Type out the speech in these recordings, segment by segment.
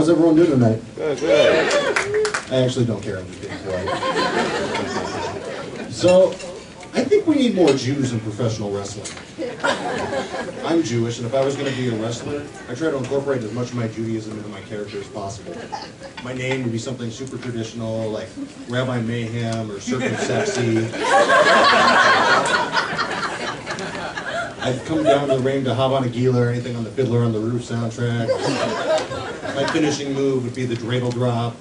How's everyone doing tonight? Good, good. I actually don't care, I'm just being polite. So, I think we need more Jews in professional wrestling. I'm Jewish, and if I was going to be a wrestler, I try to incorporate as much of my Judaism into my character as possible. My name would be something super traditional, like Rabbi Mayhem or Serpent Sexy. I'd come down to the ring to Havana Gila or anything on the Fiddler on the Roof soundtrack. My finishing move would be the dreidel drop.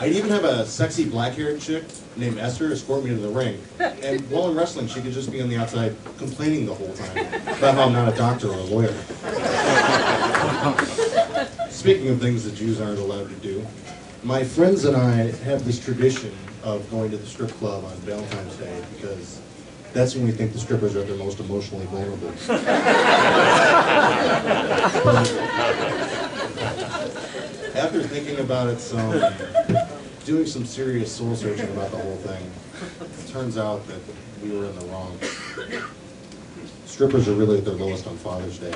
I'd even have a sexy black-haired chick named Esther escort me to the ring. And while I'm wrestling, she could just be on the outside complaining the whole time about how I'm not a doctor or a lawyer. Speaking of things that Jews aren't allowed to do, my friends and I have this tradition of going to the strip club on Valentine's Day because that's when we think the strippers are at their most emotionally vulnerable. After thinking about it doing some serious soul searching about the whole thing, it turns out that we were in the wrong. Strippers are really at their lowest on Father's Day.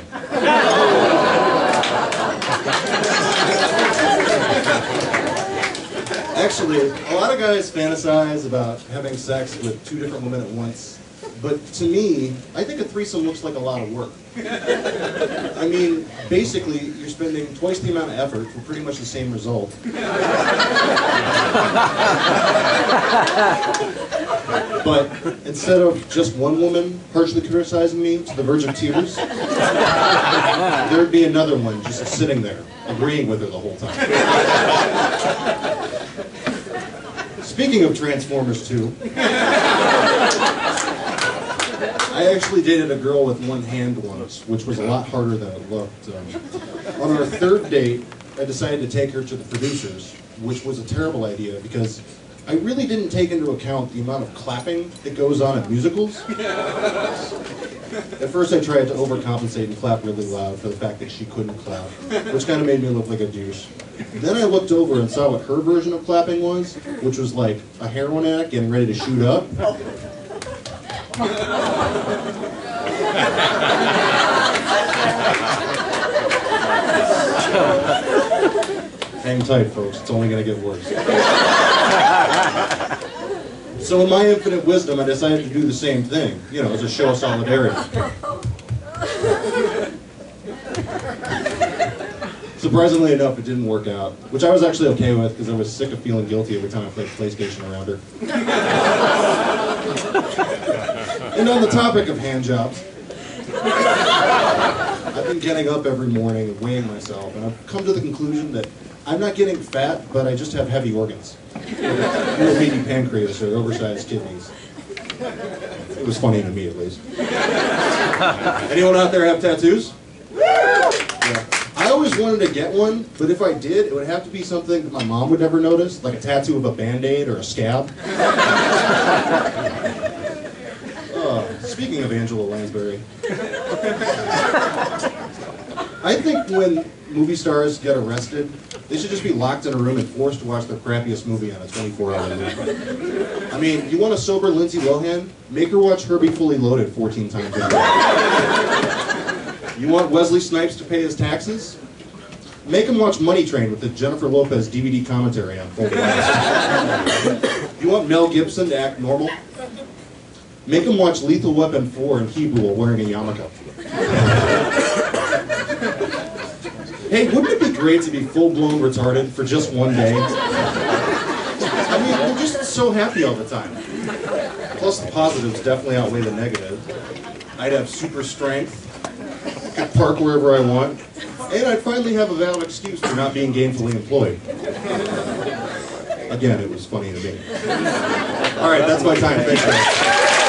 Actually, a lot of guys fantasize about having sex with 2 different women at once. But to me, I think a threesome looks like a lot of work. I mean, basically, you're spending twice the amount of effort for pretty much the same result. But instead of just one woman harshly criticizing me to the verge of tears, there'd be another one just sitting there, agreeing with her the whole time. Speaking of Transformers 2, I actually dated a girl with one hand once, which was a lot harder than it looked. On our 3rd date, I decided to take her to the producers, which was a terrible idea because I really didn't take into account the amount of clapping that goes on at musicals. At first I tried to overcompensate and clap really loud for the fact that she couldn't clap, which kind of made me look like a douche. Then I looked over and saw what her version of clapping was, which was like a heroin addict getting ready to shoot up. Hang tight, folks. It's only going to get worse. So in my infinite wisdom, I decided to do the same thing, you know, as a show of solidarity. Surprisingly enough, it didn't work out, which I was actually okay with because I was sick of feeling guilty every time I played PlayStation around her. And on the topic of hand jobs, I've been getting up every morning and weighing myself, and I've come to the conclusion that I'm not getting fat, but I just have heavy organs. Little meaty pancreas or oversized kidneys. It was funny to me, at least. Anyone out there have tattoos? Yeah. I always wanted to get one, but if I did, it would have to be something that my mom would never notice, like a tattoo of a Band-Aid or a scab. Speaking of Angela Lansbury, I think when movie stars get arrested, they should just be locked in a room and forced to watch their crappiest movie on a 24-hour movie. I mean, you want a sober Lindsay Lohan? Make her watch Herbie Fully Loaded 14 times a day. You want Wesley Snipes to pay his taxes? Make him watch Money Train with the Jennifer Lopez DVD commentary on full blast. You want Mel Gibson to act normal? Make him watch Lethal Weapon 4 in Hebrew while wearing a yarmulke. Hey, wouldn't it be great to be full-blown retarded for just one day? I mean, we're just so happy all the time. Plus, the positives definitely outweigh the negative. I'd have super strength, could park wherever I want, and I'd finally have a valid excuse for not being gainfully employed. Again, it was funny to me. All right, that's my time. Thanks, guys.